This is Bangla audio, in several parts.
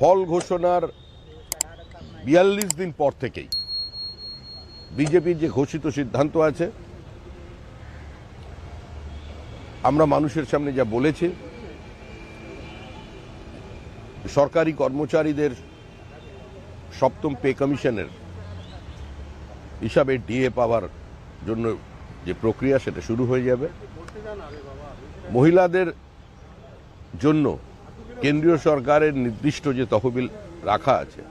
ফল ঘোষণার ৪২ দিন পর থেকেই বিজেপির যে ঘোষিত সিদ্ধান্ত আছে, আমরা মানুষের সামনে যা বলেছি, সরকারি কর্মচারীদের সপ্তম পে কমিশনের হিসাবে ডিএ পাওয়ার জন্য যে প্রক্রিয়া সেটা শুরু হয়ে যাবে। মহিলাদের জন্য কেন্দ্রীয় সরকারের নির্দিষ্ট যে তহবিল রাখা আছে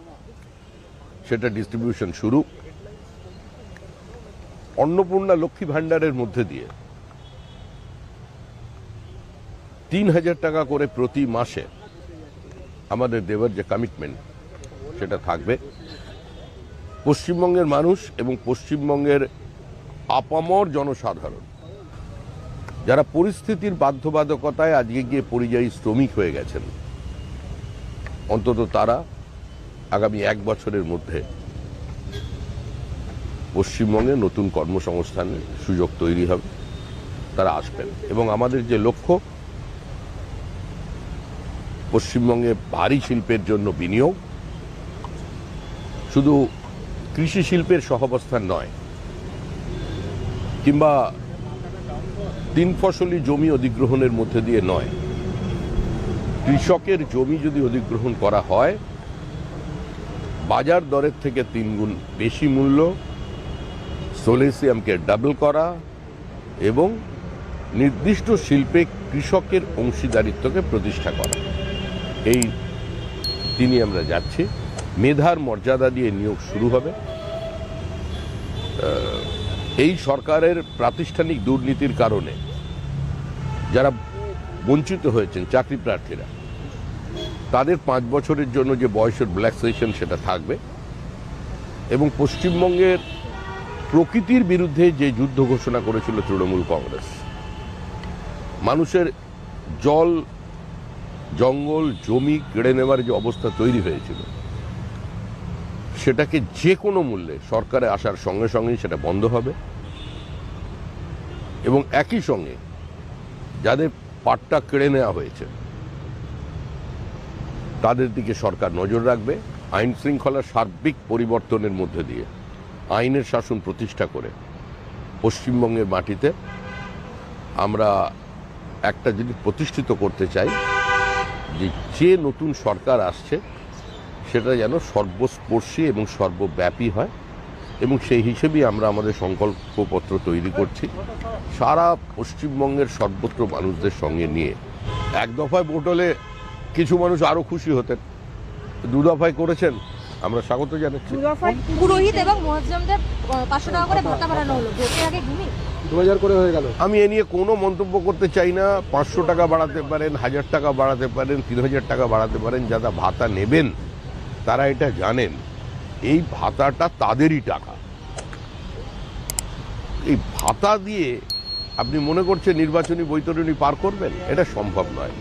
সেটা ডিস্ট্রিবিউশন শুরু। অন্নপূর্ণা লক্ষ্মী ভাণ্ডারের মধ্যে দিয়ে ৩,০০০ টাকা করে প্রতি মাসে আমাদের দেওয়ার যে কমিটমেন্ট সেটা থাকবে। পশ্চিমবঙ্গের মানুষ এবং পশ্চিমবঙ্গের আপামর জনসাধারণ যারা পরিস্থিতির বাধ্যবাধকতায় আজকে গিয়ে পরিযায়ী শ্রমিক হয়ে গেছেন, অন্তত তারা আগামী ১ বছরের মধ্যে পশ্চিমবঙ্গে নতুন কর্মসংস্থানের সুযোগ তৈরি হবে, তারা আসবেন। এবং আমাদের যে লক্ষ্য, পশ্চিমবঙ্গে ভারী শিল্পের জন্য বিনিয়োগ, শুধু কৃষি শিল্পের সহাবস্থান নয়, কিংবা ৩ ফসলি জমি অধিগ্রহণের মধ্যে দিয়ে নয়, কৃষকের জমি যদি অধিগ্রহণ করা হয় বাজার দরের থেকে ৩ গুণ বেশি মূল্য, সোলেসিয়ামকে ডাবল করা এবং নির্দিষ্ট শিল্পে কৃষকের অংশীদারিত্বকে প্রতিষ্ঠা করা, এই তিনি আমরা যাচ্ছি। মেধার মর্যাদা দিয়ে নিয়োগ শুরু হবে। এই সরকারের প্রাতিষ্ঠানিক দুর্নীতির কারণে যারা বঞ্চিত হয়েছেন চাকরি প্রার্থীরা, তাদের 5 বছরের জন্য যে বয়সের রিল্যাক্সেশন সেটা থাকবে। এবং পশ্চিমবঙ্গের প্রকৃতির বিরুদ্ধে যে যুদ্ধ ঘোষণা করেছিল তৃণমূল কংগ্রেস, মানুষের জল, জঙ্গল, জমি কেড়ে নেওয়ার যে অবস্থা তৈরি হয়েছিল, সেটাকে যে কোনো মূল্যে সরকারে আসার সঙ্গে সঙ্গেই সেটা বন্ধ হবে। এবং একই সঙ্গে যাদের পাট্টা কেড়ে নেওয়া হয়েছে তাদের দিকে সরকার নজর রাখবে। আইন শৃঙ্খলার সার্বিক পরিবর্তনের মধ্যে দিয়ে আইনের শাসন প্রতিষ্ঠা করে পশ্চিমবঙ্গের মাটিতে আমরা একটা জিনিস প্রতিষ্ঠিত করতে চাই, যে নতুন সরকার আসছে সেটা যেন সর্বস্পর্শী এবং সর্বব্যাপী হয়। এবং সেই হিসেবেই আমরা আমাদের সংকল্পপত্র তৈরি করছি, সারা পশ্চিমবঙ্গের সর্বত্র মানুষদের সঙ্গে নিয়ে। 1 দফায় ভোট হলে কিছু মানুষ আরো খুশি হতেন, 2 দফায় করেছেন, আমরা স্বাগত জানাচ্ছি। পুরোহিত এবং মুয়াজ্জমদের 500 টাকা করে ভাতা বাড়ানো হলো, ভোটের আগে 2000 করে হয়ে গেল। আমি এ নিয়ে কোনো মন্তব্য করতে চাই না। 500 টাকা বাড়াতে পারেন, 1000 টাকা বাড়াতে পারেন, 3000 টাকা বাড়াতে পারেন। যারা ভাতা নেবেন তারা এটা জানেন, এই ভাতাটা তাদেরই টাকা। এই ভাতা দিয়ে আপনি মনে করছেন নির্বাচনী বৈতরণী পার করবেন, এটা সম্ভব নয়।